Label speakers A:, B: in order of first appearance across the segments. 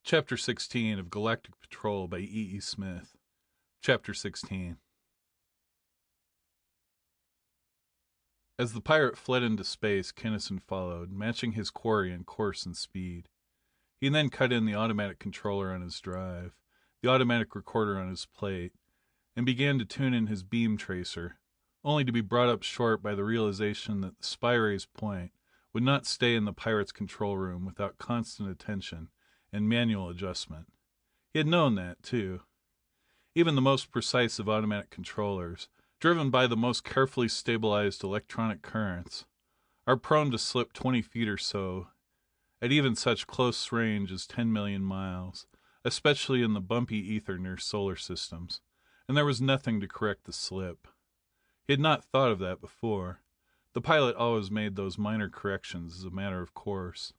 A: Chapter 16 of Galactic Patrol by E. E. Smith. Chapter 16. As the pirate fled into space, Kinnison followed, matching his quarry in course and speed. He then cut in the automatic controller on his drive, the automatic recorder on his plate, and began to tune in his beam tracer, only to be brought up short by the realization that the spy ray's point would not stay in the pirate's control room without constant attention and manual adjustment. He had known that, too. Even the most precise of automatic controllers, driven by the most carefully stabilized electronic currents, are prone to slip 20 feet or so at even such close range as 10 million miles, especially in the bumpy ether near solar systems, and there was nothing to correct the slip. He had not thought of that before. The pilot always made those minor corrections as a matter of course.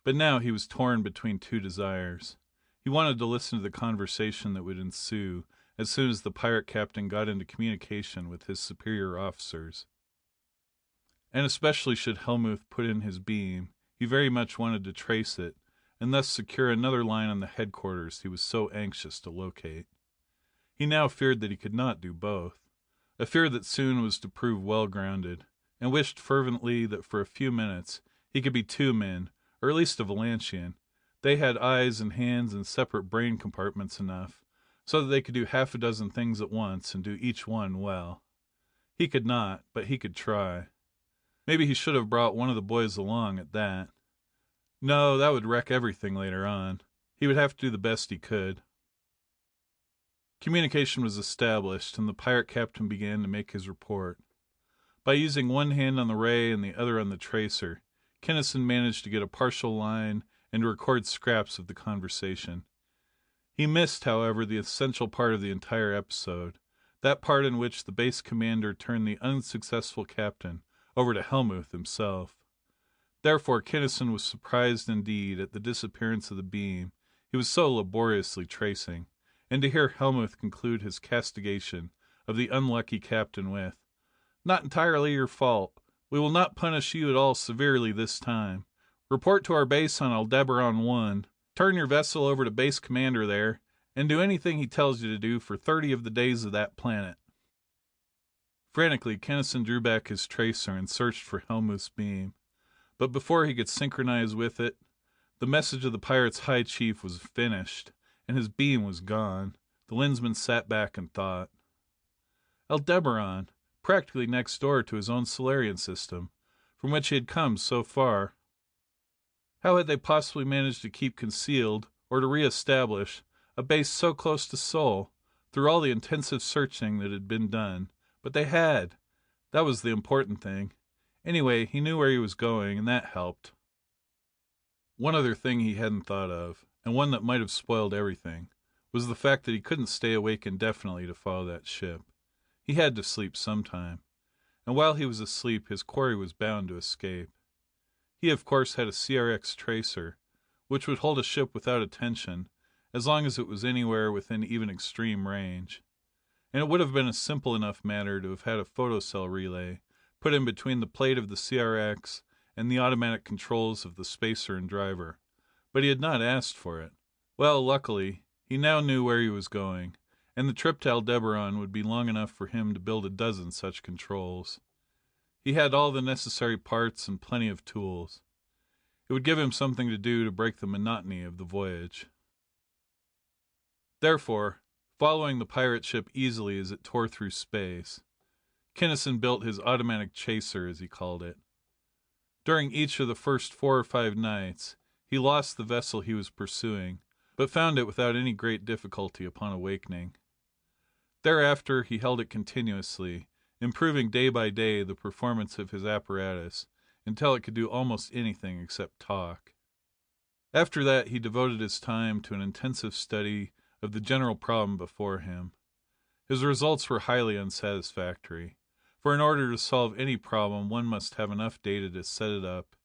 A: But now he was torn between two desires. He wanted to listen to the conversation that would ensue as soon as the pirate captain got into communication with his superior officers. And especially should Helmuth put in his beam, he very much wanted to trace it, and thus secure another line on the headquarters he was so anxious to locate. He now feared that he could not do both, a fear that soon was to prove well-grounded, and wished fervently that for a few minutes he could be two men, or at least a Valancian. They had eyes and hands and separate brain compartments enough, so that they could do half a dozen things at once and do each one well. He could not, but he could try. Maybe he should have brought one of the boys along at that. No, that would wreck everything later on. He would have to do the best he could. Communication was established, and the pirate captain began to make his report. By using one hand on the ray and the other on the tracer, Kinnison managed to get a partial line and to record scraps of the conversation. He missed, however, the essential part of the entire episode, that part in which the base commander turned the unsuccessful captain over to Helmuth himself. Therefore, Kinnison was surprised indeed at the disappearance of the beam he was so laboriously tracing, and to hear Helmuth conclude his castigation of the unlucky captain with, "Not entirely your fault. We will not punish you at all severely this time. Report to our base on Aldebaran 1. Turn your vessel over to base commander there, and do anything he tells you to do for 30 of the days of that planet." Frantically, Kinnison drew back his tracer and searched for Helmuth's beam. But before he could synchronize with it, the message of the pirate's high chief was finished, and his beam was gone. The Lensman sat back and thought. Aldebaran, practically next door to his own Solarian system, from which he had come so far. How had they possibly managed to keep concealed, or to re-establish, a base so close to Sol, through all the intensive searching that had been done? But they had. That was the important thing. Anyway, he knew where he was going, and that helped. One other thing he hadn't thought of, and one that might have spoiled everything, was the fact that he couldn't stay awake indefinitely to follow that ship. He had to sleep sometime, and while he was asleep his quarry was bound to escape. He of course had a CRX tracer, which would hold a ship without attention, as long as it was anywhere within even extreme range. And it would have been a simple enough matter to have had a photocell relay put in between the plate of the CRX and the automatic controls of the spacer and driver, but he had not asked for it. Well, luckily, he now knew where he was going, and the trip to Aldebaran would be long enough for him to build a dozen such controls. He had all the necessary parts and plenty of tools. It would give him something to do to break the monotony of the voyage. Therefore, following the pirate ship easily as it tore through space, Kinnison built his automatic chaser, as he called it. During each of the first 4 or 5 nights, he lost the vessel he was pursuing, but found it without any great difficulty upon awakening. Thereafter he held it continuously, improving day by day the performance of his apparatus until it could do almost anything except talk. After that he devoted his time to an intensive study of the general problem before him. His results were highly unsatisfactory, for in order to solve any problem one must have enough data to set it up,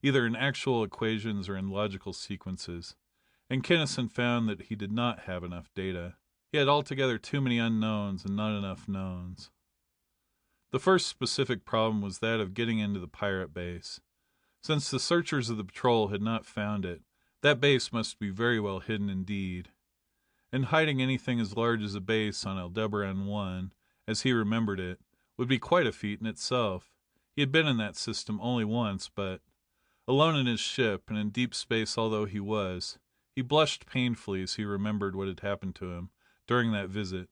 A: either in actual equations or in logical sequences, and Kinnison found that he did not have enough data. He had altogether too many unknowns and not enough knowns. The first specific problem was that of getting into the pirate base. Since the searchers of the patrol had not found it, That base must be very well hidden indeed. And hiding anything as large as a base on Aldebaran 1, as he remembered it, would be quite a feat in itself. He had been in that system only once, but, alone in his ship, and in deep space although he was, he blushed painfully as he remembered what had happened to him during that visit.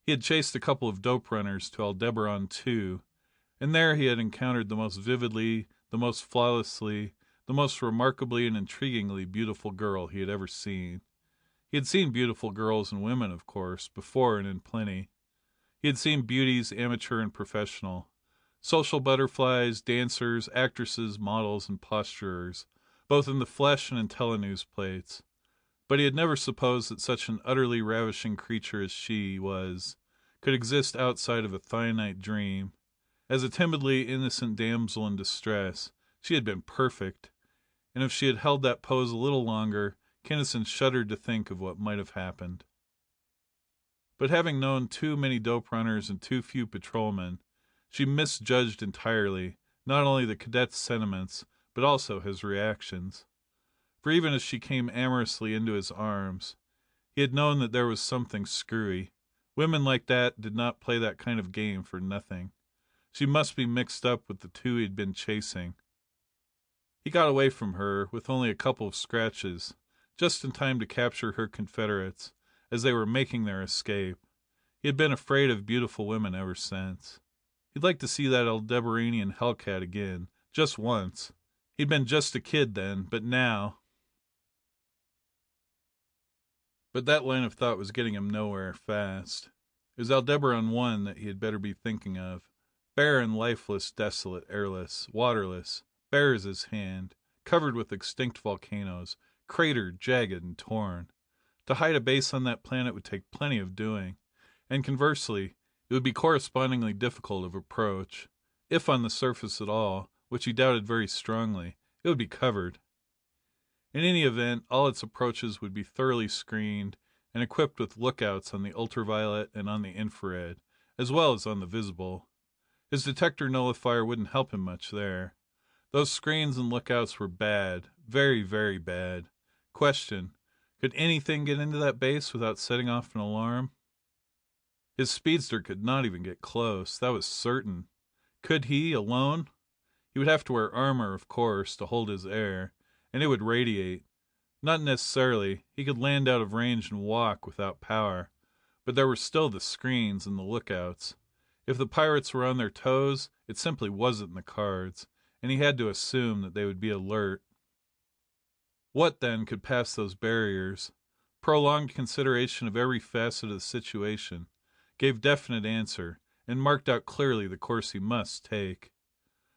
A: He had chased a couple of dope runners to Aldebaran 2, and there he had encountered the most vividly, the most flawlessly, the most remarkably and intriguingly beautiful girl he had ever seen. He had seen beautiful girls and women, of course, before and in plenty. He had seen beauties, amateur and professional, social butterflies, dancers, actresses, models, and posturers, both in the flesh and in telenews plates. But he had never supposed that such an utterly ravishing creature as she was could exist outside of a finite dream. As a timidly innocent damsel in distress, she had been perfect, and if she had held that pose a little longer, Kinnison shuddered to think of what might have happened. But having known too many dope runners and too few patrolmen, she misjudged entirely, not only the cadet's sentiments, but also his reactions. For even as she came amorously into his arms, he had known that there was something screwy. Women like that did not play that kind of game for nothing. She must be mixed up with the two he had been chasing. He got away from her with only a couple of scratches, just in time to capture her confederates as they were making their escape. He had been afraid of beautiful women ever since. He'd like to see that Aldebaranian hellcat again, just once. He'd been just a kid then, but now... But that line of thought was getting him nowhere fast. It was Aldebaran 1 that he had better be thinking of. Barren, lifeless, desolate, airless, waterless, bare as his hand, covered with extinct volcanoes, cratered, jagged, and torn. To hide a base on that planet would take plenty of doing, and conversely, it would be correspondingly difficult of approach. If on the surface at all, which he doubted very strongly, it would be covered. In any event, all its approaches would be thoroughly screened and equipped with lookouts on the ultraviolet and on the infrared, as well as on the visible. His detector nullifier wouldn't help him much there. Those screens and lookouts were bad, very, very bad. Question: could anything get into that base without setting off an alarm? His speedster could not even get close, that was certain. Could he, alone? He would have to wear armor, of course, to hold his air, and it would radiate. Not necessarily. He could land out of range and walk without power, but there were still the screens and the lookouts. If the pirates were on their toes, it simply wasn't in the cards, and he had to assume that they would be alert. What, then, could pass those barriers? Prolonged consideration of every facet of the situation gave definite answer, and marked out clearly the course he must take.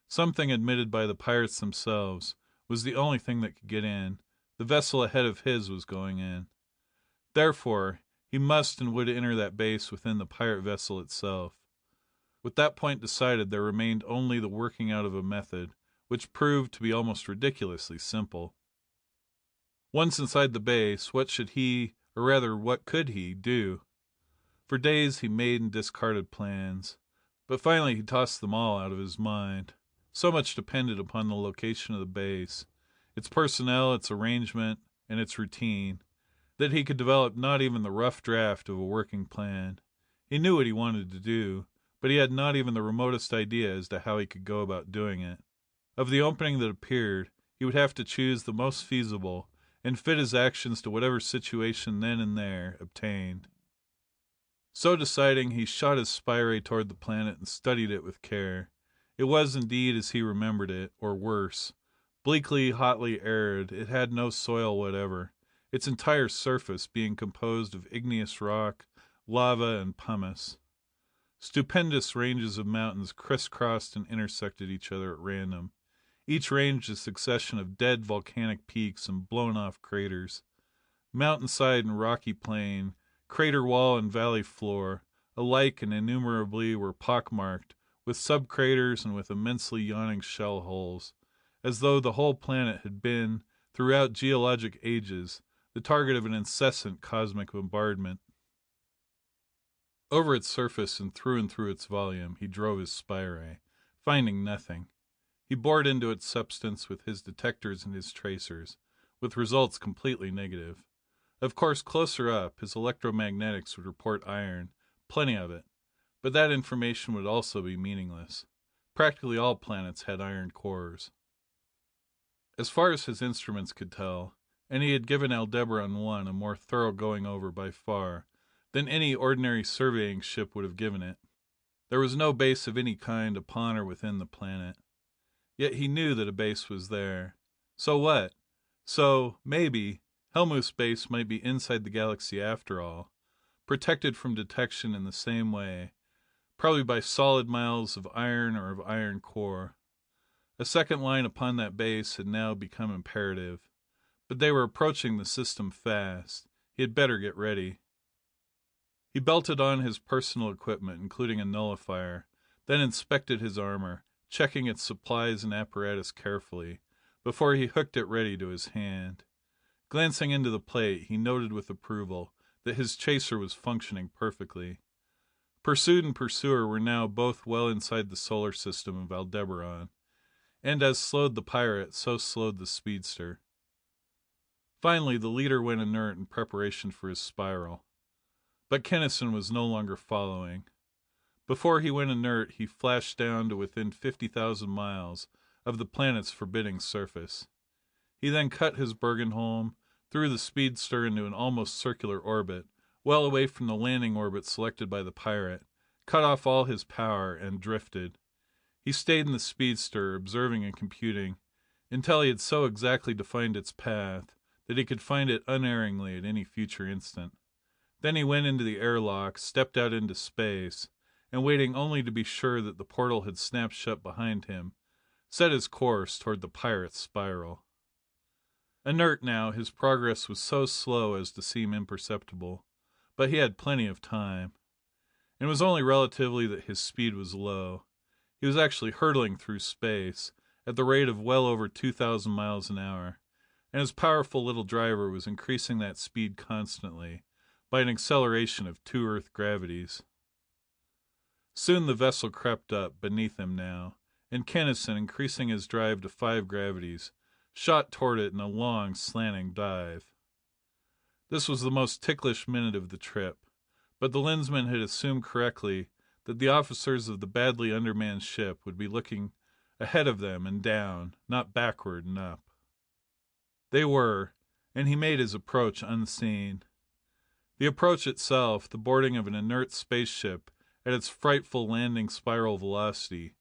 A: Something admitted by the pirates themselves was the only thing that could get in. The vessel ahead of his was going in. Therefore, he must and would enter that base within the pirate vessel itself. With that point decided, there remained only the working out of a method, which proved to be almost ridiculously simple. Once inside the base, what should he, or rather what could he, do? For days he made and discarded plans, but finally he tossed them all out of his mind. So much depended upon the location of the base, its personnel, its arrangement, and its routine, that he could develop not even the rough draft of a working plan. He knew what he wanted to do, but he had not even the remotest idea as to how he could go about doing it. Of the opening that appeared, he would have to choose the most feasible, and fit his actions to whatever situation then and there obtained. So deciding, he shot his spy ray toward the planet and studied it with care. It was indeed as he remembered it, or worse. Bleakly, hotly arid, it had no soil whatever, its entire surface being composed of igneous rock, lava, and pumice. Stupendous ranges of mountains crisscrossed and intersected each other at random, each range a succession of dead volcanic peaks and blown-off craters. Mountainside and rocky plain, crater wall and valley floor, alike and innumerably were pockmarked, with subcraters and with immensely yawning shell holes, as though the whole planet had been, throughout geologic ages, the target of an incessant cosmic bombardment. Over its surface and through its volume he drove his spy ray, finding nothing. He bored into its substance with his detectors and his tracers, with results completely negative. Of course, closer up, his electromagnetics would report iron, plenty of it, but that information would also be meaningless. Practically all planets had iron cores. As far as his instruments could tell, and he had given Aldebaran 1 a more thorough going over by far than any ordinary surveying ship would have given it, there was no base of any kind upon or within the planet. Yet he knew that a base was there. So what? So, maybe, Helmuth's base might be inside the galaxy after all, protected from detection in the same way, probably by solid miles of iron or of iron core. A second line upon that base had now become imperative, but they were approaching the system fast. He had better get ready. He belted on his personal equipment, including a nullifier, then inspected his armor, checking its supplies and apparatus carefully, before he hooked it ready to his hand. Glancing into the plate, he noted with approval that his chaser was functioning perfectly. Pursued and pursuer were now both well inside the solar system of Aldebaran, and as slowed the pirate, so slowed the speedster. Finally, the leader went inert in preparation for his spiral. But Kinnison was no longer following. Before he went inert, he flashed down to within 50,000 miles of the planet's forbidding surface. He then cut his Bergenholm, threw the speedster into an almost circular orbit, well away from the landing orbit selected by the pirate, cut off all his power, and drifted. He stayed in the speedster, observing and computing, until he had so exactly defined its path that he could find it unerringly at any future instant. Then he went into the airlock, stepped out into space, and waiting only to be sure that the portal had snapped shut behind him, set his course toward the pirate's spiral. Inert now, his progress was so slow as to seem imperceptible, but he had plenty of time. It was only relatively that his speed was low. He was actually hurtling through space at the rate of well over 2,000 miles an hour, and his powerful little driver was increasing that speed constantly, by an acceleration of 2 Earth gravities. Soon the vessel crept up, beneath him now, and Kinnison, increasing his drive to 5 gravities, shot toward it in a long, slanting dive. This was the most ticklish minute of the trip, but the Lensmen had assumed correctly that the officers of the badly undermanned ship would be looking ahead of them and down, not backward and up. They were, and he made his approach unseen. The approach itself, the boarding of an inert spaceship at its frightful landing spiral velocity,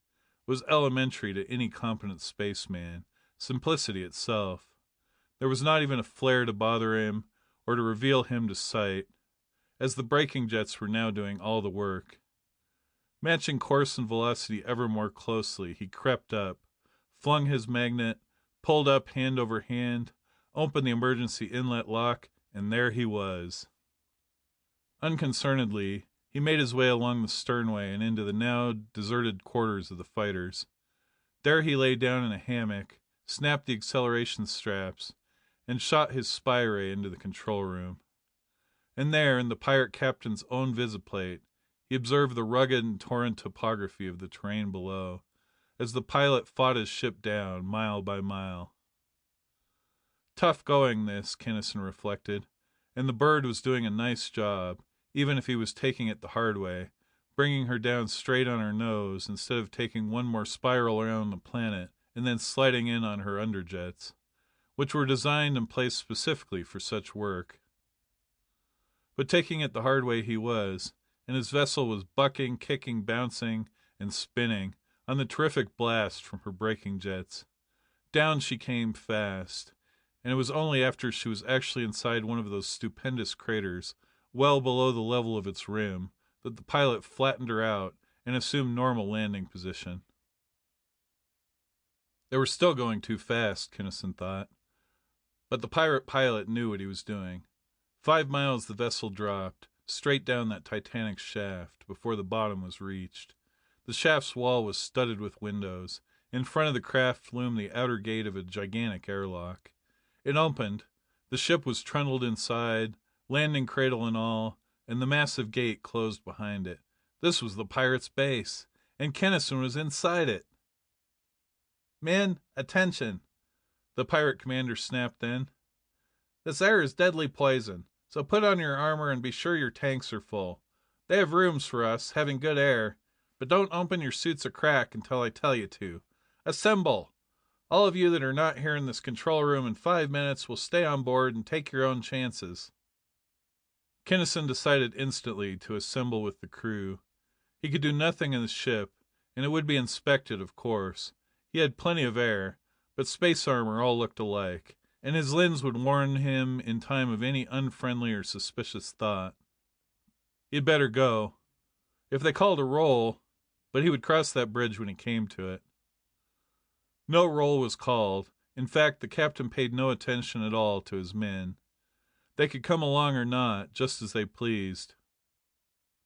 A: was elementary to any competent spaceman, simplicity itself. There was not even a flare to bother him or to reveal him to sight, as the braking jets were now doing all the work. Matching course and velocity ever more closely, he crept up, flung his magnet, pulled up hand over hand, opened the emergency inlet lock, and there he was. Unconcernedly, he made his way along the sternway and into the now deserted quarters of the fighters. There he lay down in a hammock, snapped the acceleration straps, and shot his spy ray into the control room. And there, in the pirate captain's own visiplate, he observed the rugged and torn topography of the terrain below, as the pilot fought his ship down, mile by mile. Tough going, this, Kinnison reflected, and the bird was doing a nice job, even if he was taking it the hard way, bringing her down straight on her nose instead of taking one more spiral around the planet and then sliding in on her underjets, which were designed and placed specifically for such work. But taking it the hard way he was, and his vessel was bucking, kicking, bouncing, and spinning on the terrific blast from her braking jets. Down she came fast, and it was only after she was actually inside one of those stupendous craters, well below the level of its rim, that the pilot flattened her out and assumed normal landing position. They were still going too fast, Kinnison thought, but the pirate pilot knew what he was doing. 5 miles the vessel dropped, straight down that titanic shaft, before the bottom was reached. The shaft's wall was studded with windows. In front of the craft loomed the outer gate of a gigantic airlock. It opened, the ship was trundled inside, landing cradle and all, and the massive gate closed behind it. This was the pirate's base, and Kinnison was inside it. "Men, attention!" the pirate commander snapped then. This air is deadly poison, so put on your armor and be sure your tanks are full. They have rooms for us, having good air, but don't open your suits a crack until I tell you to. Assemble! All of you that are not here in this control room in 5 minutes will stay on board and take your own chances." Kinnison decided instantly to assemble with the crew. He could do nothing in the ship, and it would be inspected, of course. He had plenty of air, but space armor all looked alike, and his lens would warn him in time of any unfriendly or suspicious thought. He had better go. If they called a roll, but he would cross that bridge when he came to it. No roll was called. In fact, the captain paid no attention at all to his men. They could come along or not, just as they pleased.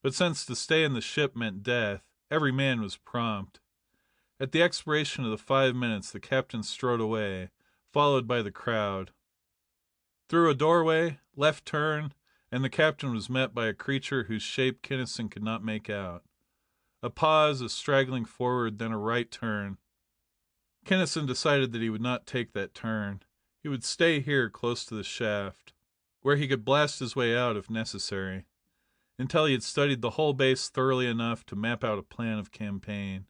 A: But since to stay in the ship meant death, every man was prompt. At the expiration of the 5 minutes, the captain strode away, followed by the crowd. Through a doorway, left turn, and the captain was met by a creature whose shape Kinnison could not make out. A pause, a straggling forward, then a right turn. Kinnison decided that he would not take that turn. He would stay here close to the shaft, where he could blast his way out if necessary, until he had studied the whole base thoroughly enough to map out a plan of campaign.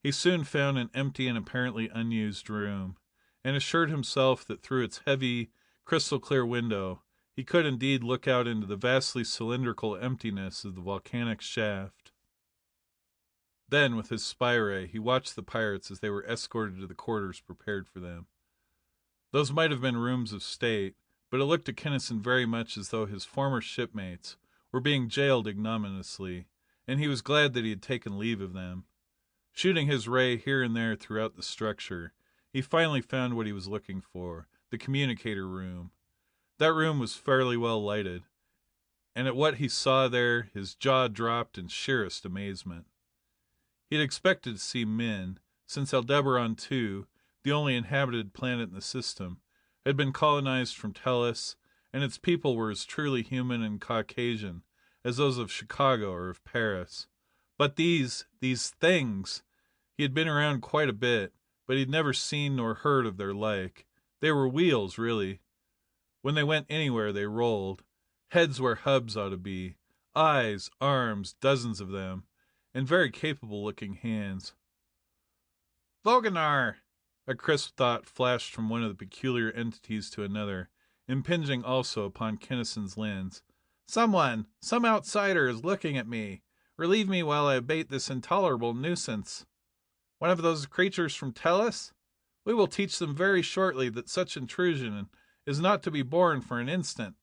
A: He soon found an empty and apparently unused room, and assured himself that through its heavy, crystal-clear window he could indeed look out into the vastly cylindrical emptiness of the volcanic shaft. Then, with his spy ray, he watched the pirates as they were escorted to the quarters prepared for them. Those might have been rooms of state, but it looked to Kinnison very much as though his former shipmates were being jailed ignominiously, and he was glad that he had taken leave of them. Shooting his ray here and there throughout the structure, he finally found what he was looking for, the communicator room. That room was fairly well lighted, and at what he saw there his jaw dropped in sheerest amazement. He had expected to see men, since Aldebaran II, the only inhabited planet in the system, had been colonized from Tellus, and its people were as truly human and Caucasian as those of Chicago or of Paris. But these things, he had been around quite a bit, but he'd never seen nor heard of their like. They were wheels, really. When they went anywhere, they rolled. Heads where hubs ought to be. Eyes, arms, dozens of them, and very capable-looking hands. "Voganar!" A crisp thought flashed from one of the peculiar entities to another, impinging also upon Kinnison's lens. Some outsider is looking at me. Relieve me while I abate this intolerable nuisance. One of those creatures from Tellus? We will teach them very shortly that such intrusion is not to be borne for an instant.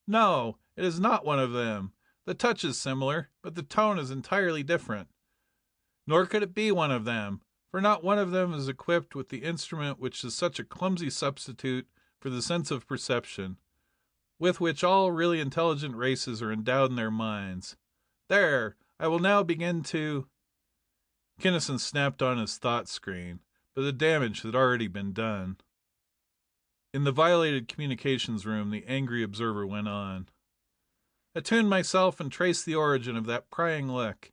A: No, it is not one of them. The touch is similar, but the tone is entirely different. Nor could it be one of them, for not one of them is equipped with the instrument which is such a clumsy substitute for the sense of perception, with which all really intelligent races are endowed in their minds. There, I will now begin to—" Kinnison snapped on his thought screen, but the damage had already been done. In the violated communications room, the angry observer went on. "Attune myself and trace the origin of that prying look.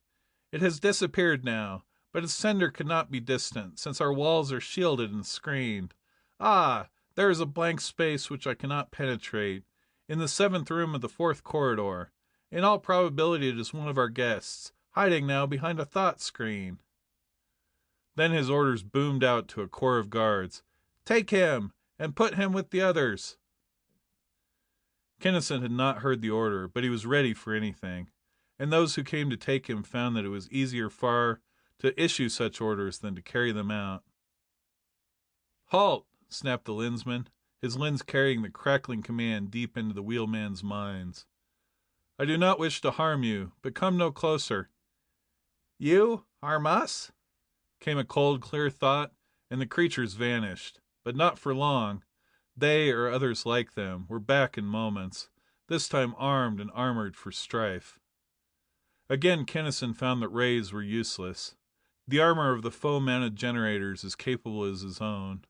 A: It has disappeared now, but its sender could not be distant, since our walls are shielded and screened. Ah, there is a blank space which I cannot penetrate, in the 7th room of the 4th corridor. In all probability it is one of our guests, hiding now behind a thought screen." Then his orders boomed out to a corps of guards. "Take him, and put him with the others." Kinnison had not heard the order, but he was ready for anything, and those who came to take him found that it was easier far to issue such orders than to carry them out. "Halt!" snapped the lensman, his lens carrying the crackling command deep into the wheelman's minds. "I do not wish to harm you, but come no closer." "You harm us?" came a cold, clear thought, and the creatures vanished. But not for long. They, or others like them, were back in moments, this time armed and armored for strife. Again Kinnison found that rays were useless. The armor of the foam-mounted generators as capable as his own,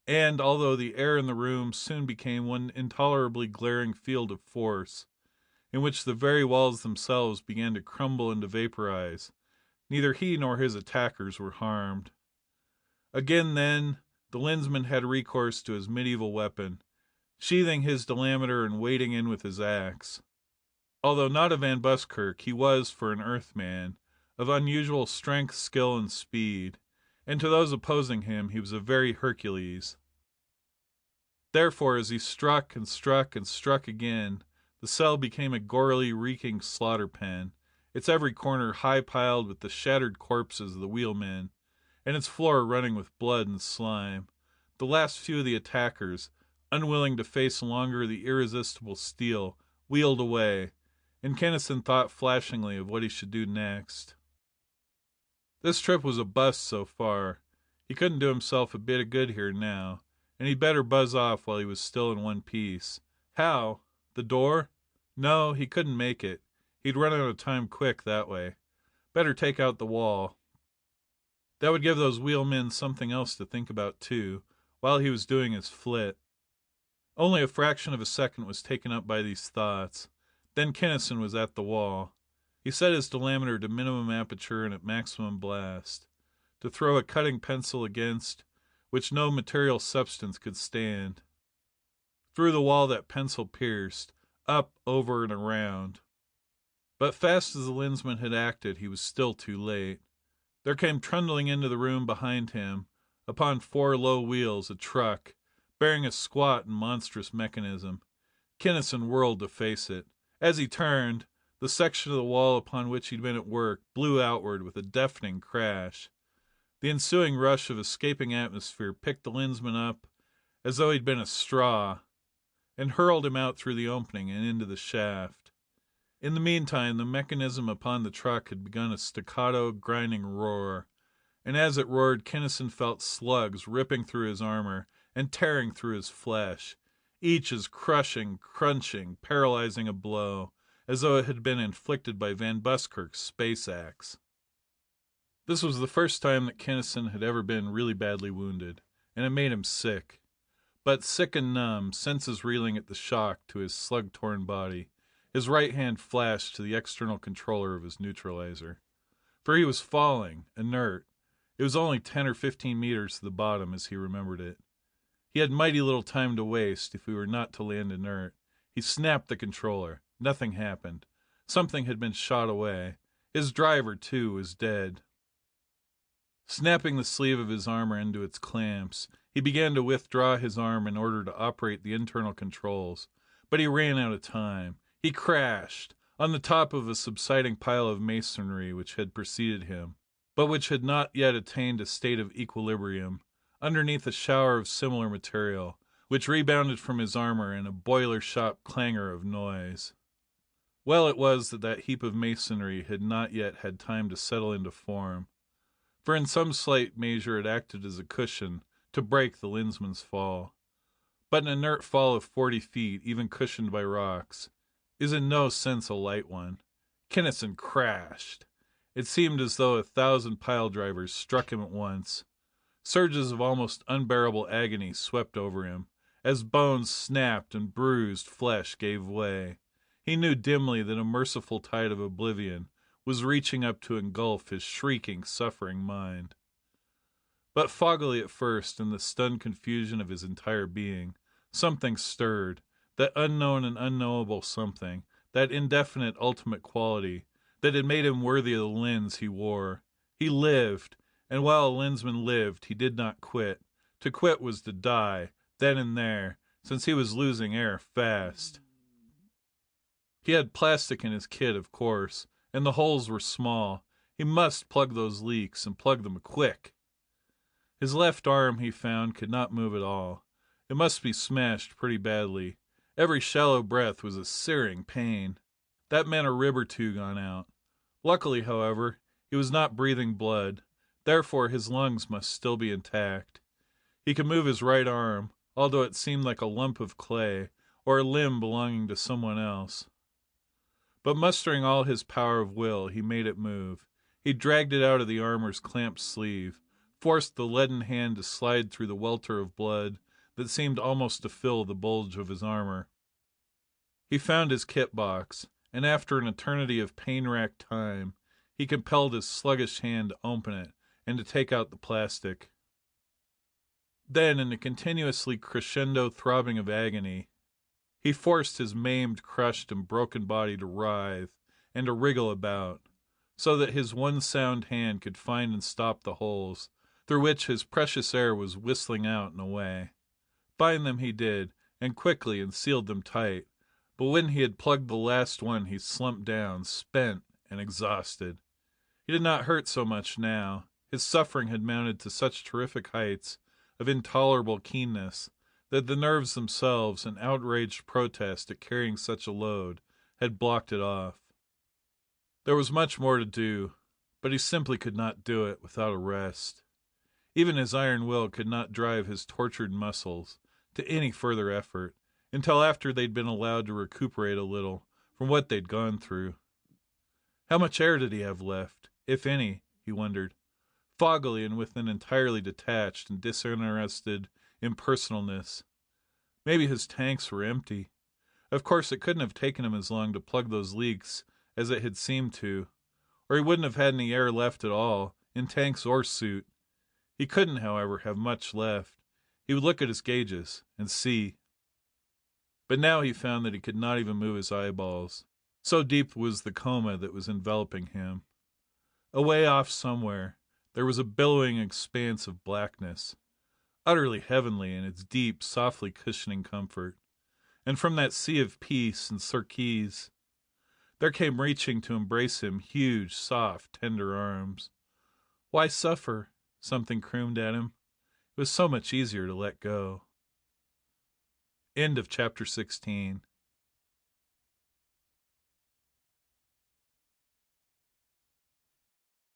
A: and although the air in the room soon became one intolerably glaring field of force, in which the very walls themselves began to crumble and to vaporize, neither he nor his attackers were harmed. Again, then, the lensman had recourse to his medieval weapon, sheathing his delameter and wading in with his axe. Although not a Van Buskirk, he was, for an Earthman, of unusual strength, skill, and speed, and to those opposing him he was a very Hercules. Therefore, as he struck and struck and struck again, the cell became a gorily, reeking slaughter pen, its every corner high-piled with the shattered corpses of the wheelmen, and its floor running with blood and slime. The last few of the attackers, unwilling to face longer the irresistible steel, wheeled away, and Kinnison thought flashingly of what he should do next. This trip was a bust so far. He couldn't do himself a bit of good here now, and he'd better buzz off while he was still in one piece. How? The door? No, he couldn't make it. He'd run out of time quick that way. Better take out the wall. That would give those wheelmen something else to think about, too, while he was doing his flit. Only a fraction of a second was taken up by these thoughts. Then Kinnison was at the wall. He set his delameter to minimum aperture and at maximum blast. To throw a cutting pencil against which no material substance could stand. Through the wall that pencil pierced, up, over, and around. But fast as the Lensman had acted, he was still too late. There came trundling into the room behind him, upon 4 low wheels, a truck, bearing a squat and monstrous mechanism. Kinnison whirled to face it. As he turned, the section of the wall upon which he'd been at work blew outward with a deafening crash. The ensuing rush of escaping atmosphere picked the Lensman up as though he'd been a straw, and hurled him out through the opening and into the shaft. In the meantime, the mechanism upon the truck had begun a staccato, grinding roar, and as it roared, Kinnison felt slugs ripping through his armor and tearing through his flesh, each as crushing, crunching, paralyzing a blow, as though it had been inflicted by Van Buskirk's space axe. This was the first time that Kinnison had ever been really badly wounded, and it made him sick. But sick and numb, senses reeling at the shock to his slug-torn body, his right hand flashed to the external controller of his neutralizer. For he was falling, inert. It was only 10 or 15 meters to the bottom as he remembered it. He had mighty little time to waste if he were not to land inert. He snapped the controller. Nothing happened. Something had been shot away. His driver, too, was dead. Snapping the sleeve of his armor into its clamps, he began to withdraw his arm in order to operate the internal controls. But he ran out of time. He crashed on the top of a subsiding pile of masonry which had preceded him, but which had not yet attained a state of equilibrium, underneath a shower of similar material, which rebounded from his armor in a boiler shop clangor of noise. Well it was that that heap of masonry had not yet had time to settle into form, for in some slight measure it acted as a cushion to break the Lensman's fall. But an inert fall of 40 feet, even cushioned by rocks, is in no sense a light one. Kinnison crashed. It seemed as though 1,000 pile drivers struck him at once. Surges of almost unbearable agony swept over him, as bones snapped and bruised flesh gave way. He knew dimly that a merciful tide of oblivion was reaching up to engulf his shrieking, suffering mind. But foggily at first, in the stunned confusion of his entire being, something stirred, that unknown and unknowable something, that indefinite ultimate quality, that had made him worthy of the lens he wore. He lived, and while a Lensman lived, he did not quit. To quit was to die, then and there, since he was losing air fast. He had plastic in his kit, of course, and the holes were small. He must plug those leaks, and plug them quick. His left arm, he found, could not move at all. It must be smashed pretty badly. Every shallow breath was a searing pain. That meant a rib or two gone out. Luckily, however, he was not breathing blood. Therefore, his lungs must still be intact. He could move his right arm, although it seemed like a lump of clay, or a limb belonging to someone else. But mustering all his power of will, he made it move. He dragged it out of the armor's clamped sleeve, forced the leaden hand to slide through the welter of blood that seemed almost to fill the bulge of his armor. He found his kit box, and after an eternity of pain-racked time, he compelled his sluggish hand to open it and to take out the plastic. Then, in a continuously crescendo throbbing of agony, he forced his maimed, crushed, and broken body to writhe and to wriggle about, so that his one sound hand could find and stop the holes through which his precious air was whistling out and away. Find them he did, and quickly, and sealed them tight, but when he had plugged the last one he slumped down, spent and exhausted. He did not hurt so much now. His suffering had mounted to such terrific heights of intolerable keenness that the nerves themselves, in outraged protest at carrying such a load, had blocked it off. There was much more to do, but he simply could not do it without a rest. Even his iron will could not drive his tortured muscles to any further effort until after they'd been allowed to recuperate a little from what they'd gone through. How much air did he have left, if any, he wondered, foggily and with an entirely detached and disinterested impersonalness. Maybe his tanks were empty. Of course, it couldn't have taken him as long to plug those leaks as it had seemed to, or he wouldn't have had any air left at all, in tanks or suit. He couldn't, however, have much left. He would look at his gauges and see. But now he found that he could not even move his eyeballs. So deep was the coma that was enveloping him. Away off somewhere, there was a billowing expanse of blackness, utterly heavenly in its deep, softly cushioning comfort. And from that sea of peace and surcease, there came reaching to embrace him huge, soft, tender arms. Why suffer? Something crooned at him. It was so much easier to let go. End of chapter 16.